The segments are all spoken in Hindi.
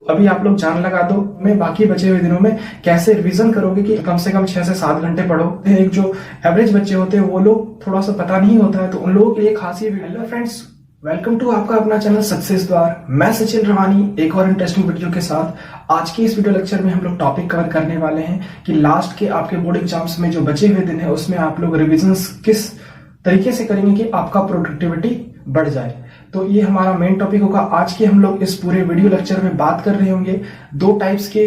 अभी आप लोग जान लगा दो मैं बाकी बचे हुए दिनों में कैसे रिवीजन करोगे कि कम से कम 6 से 7 घंटे पढ़ो। एक जो एवरेज बच्चे होते हैं वो लोग थोड़ा सा पता नहीं होता है, तो उन लोगों के लिए खास ये video. Hello friends, welcome to आपका अपना चैनल सक्सेस द्वार। मैं सचिन रवानी एक और इंटरेस्टिंग वीडियो के साथ। आज की इस वीडियो लेक्चर में हम लोग टॉपिक कवर करने वाले हैं कि लास्ट के आपके बोर्ड एग्जाम्स में जो बचे हुए दिन है उसमें आप लोग रिविजन किस तरीके से करेंगे कि आपका प्रोडक्टिविटी बढ़ जाए। तो ये हमारा मेन टॉपिक होगा। आज के हम लोग इस पूरे वीडियो लेक्चर में बात कर रहे होंगे दो टाइप्स के।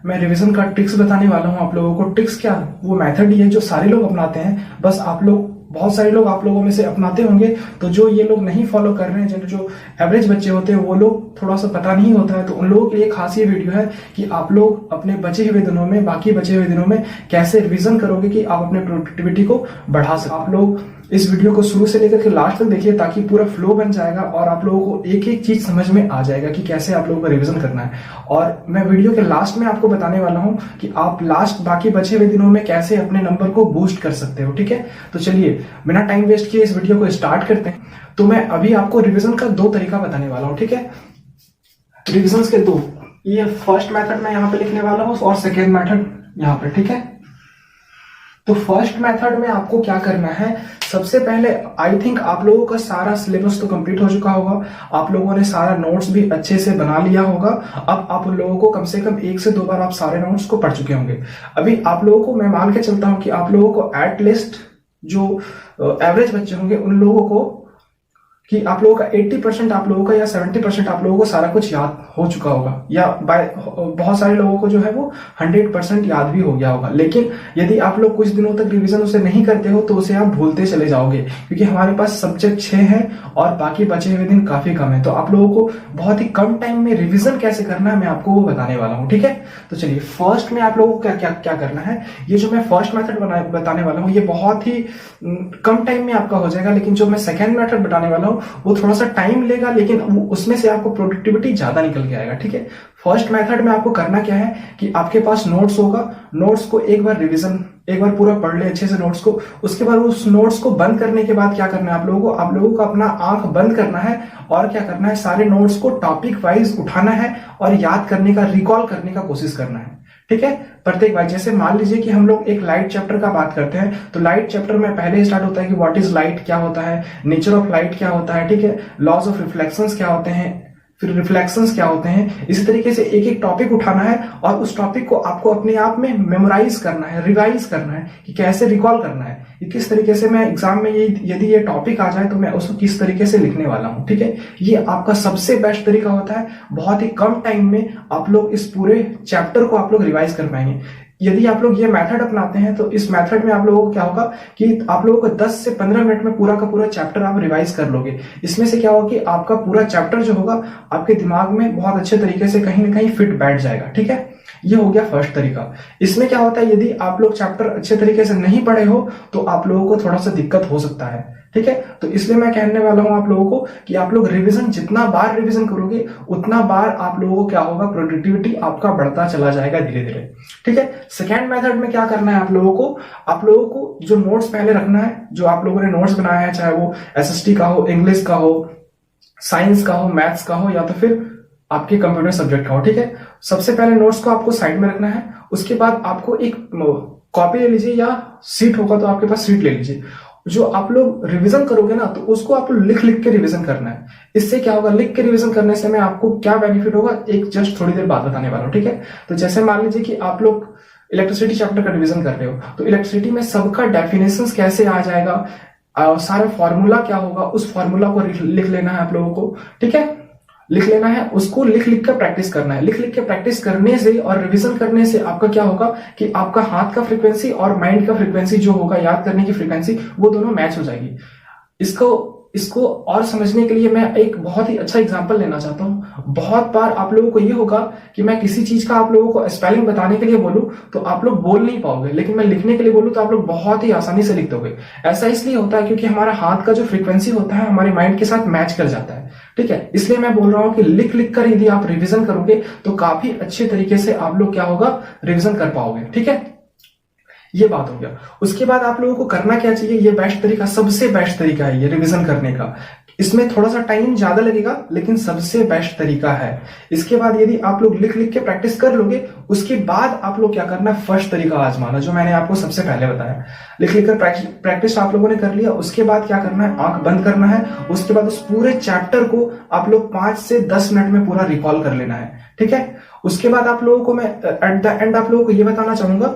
मैं रिवीजन का ट्रिक्स बताने वाला हूं आप लोगों को। ट्रिक्स क्या, वो मेथड ही है जो सारे लोग अपनाते हैं। बस आप लोग, बहुत सारे लोग आप लोगों में से अपनाते होंगे, तो जो ये लोग नहीं फॉलो कर रहे हैं, जो एवरेज बच्चे होते हैं, वो लोग थोड़ा सा पता नहीं होता है, तो उन लोगों के लिए खास ये वीडियो है कि आप लोग अपने बचे हुए दिनों में, बाकी बचे हुए दिनों में कैसे रिवीजन करोगे कि आप अपने प्रोडक्टिविटी को बढ़ा सको। आप लोग इस वीडियो को शुरू से लेकर के लास्ट तक देखिए ताकि पूरा फ्लो बन जाएगा और आप लोगों को एक एक चीज समझ में आ जाएगा कि कैसे आप लोगों को रिवीजन करना है। और मैं वीडियो के लास्ट में आपको बताने वाला हूं कि आप लास्ट बाकी बचे हुए दिनों में कैसे अपने नंबर को बूस्ट कर सकते हो। ठीक है, तो चलिए बिना टाइम वेस्ट किए इस वीडियो को स्टार्ट करते हैं। तो मैं अभी आपको रिवीजन का दो तरीका बताने वाला हूं। ठीक है, रिवीजन के दो, ये फर्स्ट मेथड मैं यहाँ पे लिखने वाला हूँ और सेकेंड मेथड यहाँ पे। ठीक है, तो फर्स्ट मेथड में आपको क्या करना है, सबसे पहले आई थिंक आप लोगों का सारा सिलेबस तो कंप्लीट हो चुका होगा, आप लोगों ने सारा नोट्स भी अच्छे से बना लिया होगा। अब आप उन लोगों को कम से कम 1 से 2 बार आप सारे नोट्स को पढ़ चुके होंगे। अभी आप लोगों को मैं मान के चलता हूं कि आप लोगों को एटलीस्ट जो एवरेज बच्चे होंगे उन लोगों को कि आप लोगों का 80% आप लोगों का या 70% आप लोगों को सारा कुछ याद हो चुका होगा, या बहुत सारे लोगों को जो है वो 100% याद भी हो गया होगा। लेकिन यदि आप लोग कुछ दिनों तक रिवीजन उसे नहीं करते हो तो उसे आप भूलते चले जाओगे, क्योंकि हमारे पास सब्जेक्ट 6 है और बाकी बचे हुए दिन काफी कम है। तो आप लोगों को बहुत ही कम टाइम में रिविजन कैसे करना है मैं आपको वो बताने वाला हूँ। ठीक है, तो चलिए फर्स्ट में आप लोगों को क्या क्या क्या करना है। ये जो मैं फर्स्ट मेथड बताने वाला हूँ ये बहुत ही कम टाइम में आपका हो जाएगा, लेकिन जो मैं सेकेंड मेथड बताने वाला हूँ वो थोड़ा सा टाइम लेगा, लेकिन उसमें से आपको प्रोडक्टिविटी ज्यादा निकल के आएगा। ठीक है, फर्स्ट मेथड में आपको करना क्या है कि आपके पास नोट्स होगा, नोट्स को एक बार रिवीजन, एक बार पूरा पढ़ ले अच्छे से नोट्स को। उसके बाद उस नोट्स को बंद करने के बाद क्या करना है आप लोगों को अपना आंख बंद करना है और क्या करना है, सारे नोट्स को टॉपिक वाइज उठाना है और याद करने का, रिकॉल करने का कोशिश करना है। ठीक है, प्रत्येक वाइज। जैसे मान लीजिए कि हम लोग एक लाइट चैप्टर का बात करते हैं, तो लाइट चैप्टर में पहले ही स्टार्ट होता है कि व्हाट इज लाइट, क्या होता है, नेचर ऑफ लाइट क्या होता है, ठीक है, लॉज ऑफ रिफ्लेक्शंस क्या होते हैं, फिर रिफ्लेक्शंस क्या होते हैं। इसी तरीके से एक एक टॉपिक उठाना है और उस टॉपिक को आपको अपने आप में मेमोराइज करना है, रिवाइज करना है कि कैसे रिकॉल करना है, कि किस तरीके से मैं एग्जाम में यदि ये टॉपिक आ जाए तो मैं उसको किस तरीके से लिखने वाला हूं। ठीक है, ये आपका सबसे बेस्ट तरीका होता है। बहुत ही कम टाइम में आप लोग इस पूरे चैप्टर को आप लोग रिवाइज कर पाएंगे। यदि आप लोग ये मेथड अपनाते हैं तो इस मेथड में आप लोगों को क्या होगा कि आप लोगों को 10 से 15 मिनट में पूरा का पूरा चैप्टर आप रिवाइज कर लोगे। इसमें से क्या होगा कि आपका पूरा चैप्टर जो होगा आपके दिमाग में बहुत अच्छे तरीके से कहीं ना कहीं फिट बैठ जाएगा। ठीक है, ये हो गया फर्स्ट तरीका। इसमें क्या होता है, यदि आप लोग चैप्टर अच्छे तरीके से नहीं पढ़े हो तो आप लोगों को थोड़ा सा दिक्कत हो सकता है। ठीक है, तो इसलिए मैं कहने वाला हूं आप लोगों को कि आप लोग रिवीजन, जितना बार रिवीजन करोगे उतना बार आप लोगों को क्या होगा, प्रोडक्टिविटी आपका बढ़ता चला जाएगा धीरे धीरे। ठीक है, सेकेंड मेथड में क्या करना है आप लोगों को जो नोट्स पहले रखना है, जो आप लोगों ने नोट्स बनाया है, चाहे वो एसएसटी का हो, इंग्लिश का हो, साइंस का हो, मैथ्स का हो, या तो फिर आपके कंप्यूटर सब्जेक्ट का हो। ठीक है, सबसे पहले नोट्स को आपको साइड में रखना है। उसके बाद आपको एक कॉपी ले लीजिए या सीट होगा तो आपके पास सीट ले लीजिए। जो आप लोग रिवीजन करोगे ना तो उसको आपको लिख लिख के रिवीजन करना है। इससे क्या होगा, लिख के रिवीजन करने से मैं आपको क्या बेनिफिट होगा एक जस्ट थोड़ी देर बाद बताने वाला हूं। ठीक है, तो जैसे मान लीजिए कि आप लोग इलेक्ट्रिसिटी चैप्टर का रिवीजन कर रहे हो, तो इलेक्ट्रिसिटी में सबका डेफिनेशंस कैसे आ जाएगा, सारा फॉर्मूला क्या होगा, उस फॉर्मूला को लिख लेना है आप लोगों को। ठीक है, लिख लेना है, उसको लिख लिख कर प्रैक्टिस करना है। लिख लिख के प्रैक्टिस करने से और रिवीजन करने से आपका क्या होगा कि आपका हाथ का फ्रीक्वेंसी और माइंड का फ्रीक्वेंसी जो होगा, याद करने की फ्रीक्वेंसी, वो दोनों मैच हो जाएगी। इसको और समझने के लिए मैं एक बहुत ही अच्छा एग्जांपल लेना चाहता हूं। बहुत बार आप लोगों को ये होगा कि मैं किसी चीज का आप लोगों को स्पेलिंग बताने के लिए बोलूं तो आप लोग बोल नहीं पाओगे, लेकिन मैं लिखने के लिए बोलूं तो आप लोग बहुत ही आसानी से लिख दोगे। ऐसा इसलिए होता है क्योंकि हमारा हाथ का जो फ्रीक्वेंसी होता है हमारे माइंड के साथ मैच कर जाता है। ठीक है, इसलिए मैं बोल रहा हूं कि लिख लिख कर यदि आप रिविजन करोगे तो काफी अच्छे तरीके से आप लोग क्या होगा, रिविजन कर पाओगे। ठीक है, ये बात हो गया। उसके बाद आप लोगों को करना क्या चाहिए, ये बेस्ट तरीका, सबसे बेस्ट तरीका है ये रिवीजन करने का। इसमें थोड़ा सा टाइम ज्यादा लगेगा लेकिन सबसे बेस्ट तरीका है। इसके बाद यदि आप लोग लिख लिख के प्रैक्टिस कर लोगे, उसके बाद आप लोग क्या करना है, फर्स्ट तरीका आजमाना जो मैंने आपको सबसे पहले बताया। लिख लिख कर प्रैक्टिस आप लोगों ने कर लिया, उसके बाद क्या करना है, आंख बंद करना है। उसके बाद उस पूरे चैप्टर को आप लोग 5 से 10 मिनट में पूरा रिकॉल कर लेना है, ठीक है। उसके बाद आप लोगों को मैं एट द एंड आप लोगों को ये बताना चाहूंगा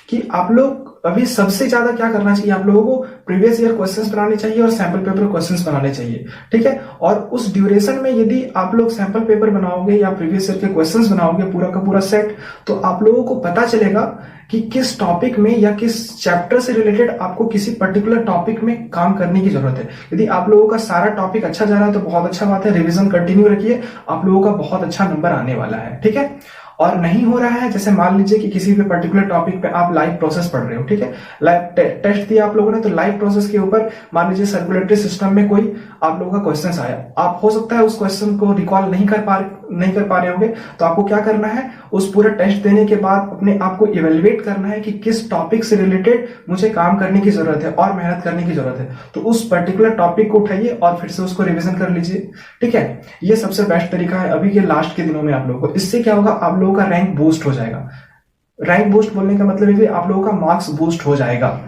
कि आप लोग अभी सबसे ज्यादा क्या करना चाहिए, आप लोगों को प्रीवियस ईयर क्वेश्चंस बनाने चाहिए और सैंपल पेपर क्वेश्चंस बनाने चाहिए, ठीक है। और उस ड्यूरेशन में यदि आप लोग सैंपल पेपर बनाओगे या प्रीवियस ईयर के क्वेश्चंस बनाओगे पूरा का पूरा सेट, तो आप लोगों को पता चलेगा कि किस टॉपिक में या किस चैप्टर से रिलेटेड आपको किसी पर्टिकुलर टॉपिक में काम करने की जरूरत है। यदि आप लोगों का सारा टॉपिक अच्छा जा रहा है तो बहुत अच्छा बात है, रिवीजन कंटिन्यू रखिए, आप लोगों का बहुत अच्छा नंबर आने वाला है, ठीक है। और नहीं हो रहा है, जैसे मान लीजिए कि किसी भी पर्टिकुलर टॉपिक पे आप लाइव प्रोसेस पढ़ रहे हो, ठीक है, लाइव टेस्ट दिया आप लोगों ने, तो लाइव प्रोसेस के ऊपर मान लीजिए सर्कुलेटरी सिस्टम में कोई आप लोगों का क्वेश्चन आया, आप हो सकता है उस क्वेश्चन को रिकॉल नहीं कर पा रहे होंगे, तो आपको क्या करना है, उस पूरे टेस्ट देने के बाद अपने आप को इवेल्युएट करना है कि किस टॉपिक से रिलेटेड मुझे काम करने की जरूरत है और मेहनत करने की जरूरत है। तो उस पर्टिकुलर टॉपिक को उठाइए और फिर से उसको रिवीजन कर लीजिए, ठीक है। ये सबसे बेस्ट तरीका है अभी के लास्ट के दिनों में आप लोगों को। इससे क्या होगा, आप लोगों का रैंक बूस्ट हो जाएगा। रैंक बूस्ट बोलने का मतलब है कि आप लोगों का मार्क्स बूस्ट हो जाएगा।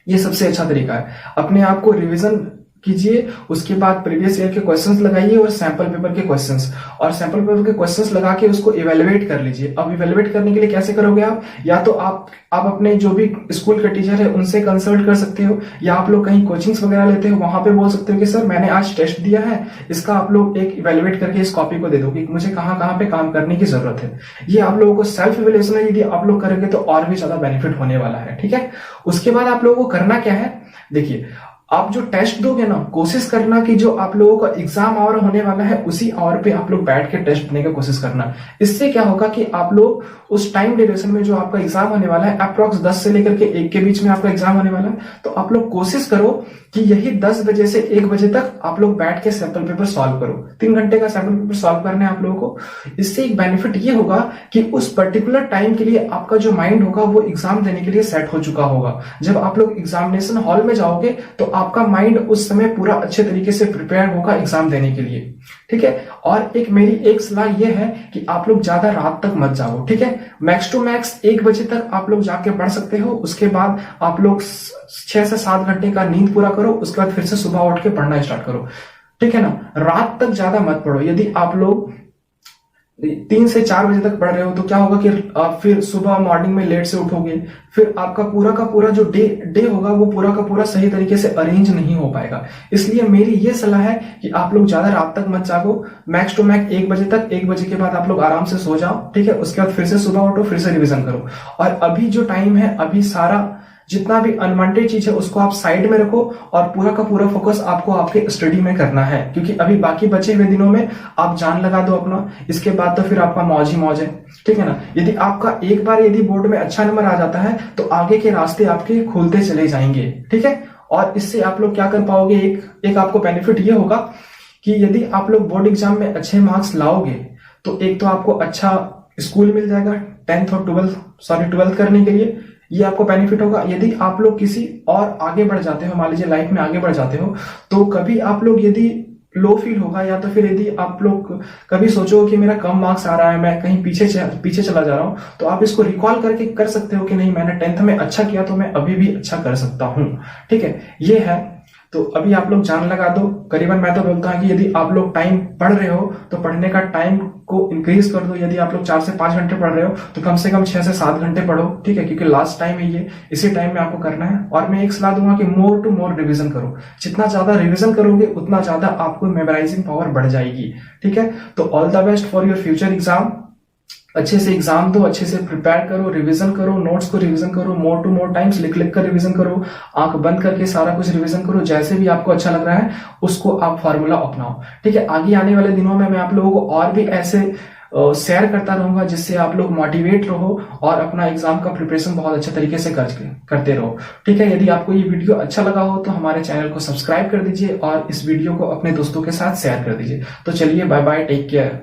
ये सबसे अच्छा तरीका है। अपने आप को रिवीजन कीजिए, उसके बाद प्रीवियस ईयर के क्वेश्चंस लगाइए और सैंपल पेपर के क्वेश्चंस, और सैंपल पेपर के क्वेश्चंस लगा के उसको इवेलुएट कर लीजिए। अब इवेलुएट करने के लिए कैसे करोगे आप, या तो आप अपने जो भी स्कूल के टीचर है उनसे कंसल्ट कर सकते हो, या आप लोग कहीं कोचिंग्स वगैरह लेते हो, वहां पे बोल सकते हो कि सर मैंने आज टेस्ट दिया है, इसका आप लोग एक इवेलुएट करके इस कॉपी को दे दो कि मुझे कहाँ कहाँ पे काम करने की जरूरत है। ये आप लोगों को सेल्फ इवेल्युएशन है, यदि आप लोग करेंगे तो और भी ज्यादा बेनिफिट होने वाला है, ठीक है। उसके बाद आप लोगों को करना क्या है, देखिए आप जो टेस्ट दोगे ना, कोशिश करना कि जो आप लोगों का एग्जाम आवर होने वाला है उसी आवर पे आप लोग बैठ के टेस्ट देने की कोशिश करना। इससे क्या होगा कि आप लोग उस टाइम ड्यूरेशन में जो आपका एग्जाम होने वाला है, अप्रॉक्स 10 से लेकर के 1 के बीच में आपका एग्जाम होने वाला है, तो आप लोग कोशिश करो कि यही 10 बजे से 1 बजे तक आप लोग बैठ के सैंपल पेपर सॉल्व करो। 3 घंटे का सैंपल पेपर सॉल्व करना है आप लोगों को। इससे एक बेनिफिट ये होगा कि उस पर्टिकुलर टाइम के लिए आपका जो माइंड होगा वो एग्जाम देने के लिए सेट हो चुका होगा। जब आप लोग एग्जामिनेशन हॉल में जाओगे तो आपका माइंड उस समय पूरा अच्छे तरीके से प्रिपेयर होगा एग्जाम देने के लिए, ठीक है। और मेरी एक सलाह यह है कि आप लोग ज्यादा रात तक मत जाओ, ठीक है। मैक्स टू मैक्स 1 बजे तक आप लोग जाके पढ़ सकते हो। उसके बाद आप लोग 6 से 7 घंटे का नींद पूरा करो, उसके बाद फिर से सुबह उठ के पढ़ना स्टार्ट करो, ठीक है ना। रात तक ज्यादा मत पढ़ो। यदि आप लोग 3 से 4 बजे तक पढ़ रहे हो तो क्या होगा कि आप फिर सुबह मॉर्निंग में लेट से उठोगे, फिर आपका पूरा का पूरा जो डे होगा वो पूरा का पूरा सही तरीके से अरेंज नहीं हो पाएगा। इसलिए मेरी ये सलाह है कि आप लोग ज्यादा रात तक मत जागो, मैक्स टू मैक्स 1 बजे तक। 1 बजे के बाद आप लोग आराम से सो जाओ, ठीक है। उसके बाद फिर से सुबह उठो, फिर से रिवीजन करो। और अभी जो टाइम है, अभी सारा जितना भी अनवांटेड चीज है उसको आप साइड में रखो और पूरा का पूरा फोकस आपको आपके स्टडी में करना है, क्योंकि अभी बाकी बचे हुए दिनों में आप जान लगा दो अपना, इसके बाद तो फिर आपका मौज ही मौज है, ठीक है ना। यदि आपका एक बार यदि बोर्ड में अच्छा नंबर आ जाता है तो आगे के रास्ते आपके खुलते चले जाएंगे, ठीक है। और इससे आप लोग क्या कर पाओगे, एक आपको बेनिफिट ये होगा कि यदि आप लोग बोर्ड एग्जाम में अच्छे मार्क्स लाओगे तो एक तो आपको अच्छा स्कूल मिल जाएगा 10th और 12th करने के लिए, ये आपको बेनिफिट होगा। यदि आप लोग किसी और आगे बढ़ जाते हो, मान लीजिए लाइफ में आगे बढ़ जाते हो, तो कभी आप लोग यदि लो फील होगा, या तो फिर यदि आप लोग कभी सोचो कि मेरा कम मार्क्स आ रहा है, मैं कहीं पीछे चला जा रहा हूं, तो आप इसको रिकॉल करके कर सकते हो कि नहीं, मैंने 10th में अच्छा किया तो मैं अभी भी अच्छा कर सकता हूं, ठीक है। ये है, तो अभी आप लोग जान लगा दो। करीबन मैं तो बोलता हूं कि यदि आप लोग टाइम पढ़ रहे हो तो पढ़ने का टाइम को इंक्रीज कर दो। यदि आप लोग 4 से 5 घंटे पढ़ रहे हो तो कम से कम 6 से 7 घंटे पढ़ो, ठीक है, क्योंकि लास्ट टाइम है ये, इसी टाइम में आपको करना है। और मैं एक सलाह दूंगा कि मोर टू मोर रिवीजन करो। जितना ज्यादा रिवीजन करोगे उतना ज्यादा आपको मेमोराइजिंग पावर बढ़ जाएगी, ठीक है। तो all the best for your future exam. अच्छे से एग्जाम दो, अच्छे से प्रिपेयर करो, रिवीजन करो, नोट्स को रिवीजन करो, मोर टू मोर टाइम्स लिख लिख कर रिवीजन करो, आंख बंद करके सारा कुछ रिवीजन करो। जैसे भी आपको अच्छा लग रहा है उसको आप फॉर्मूला अपनाओ, ठीक है। आगे आने वाले दिनों में मैं आप लोगों को और भी ऐसे शेयर करता रहूंगा जिससे आप लोग मोटिवेट रहो और अपना एग्जाम का प्रिपरेशन बहुत अच्छे तरीके से करते रहो, ठीक है। यदि आपको ये वीडियो अच्छा लगा हो तो हमारे चैनल को सब्सक्राइब कर दीजिए और इस वीडियो को अपने दोस्तों के साथ शेयर कर दीजिए। तो चलिए, बाय बाय, टेक केयर।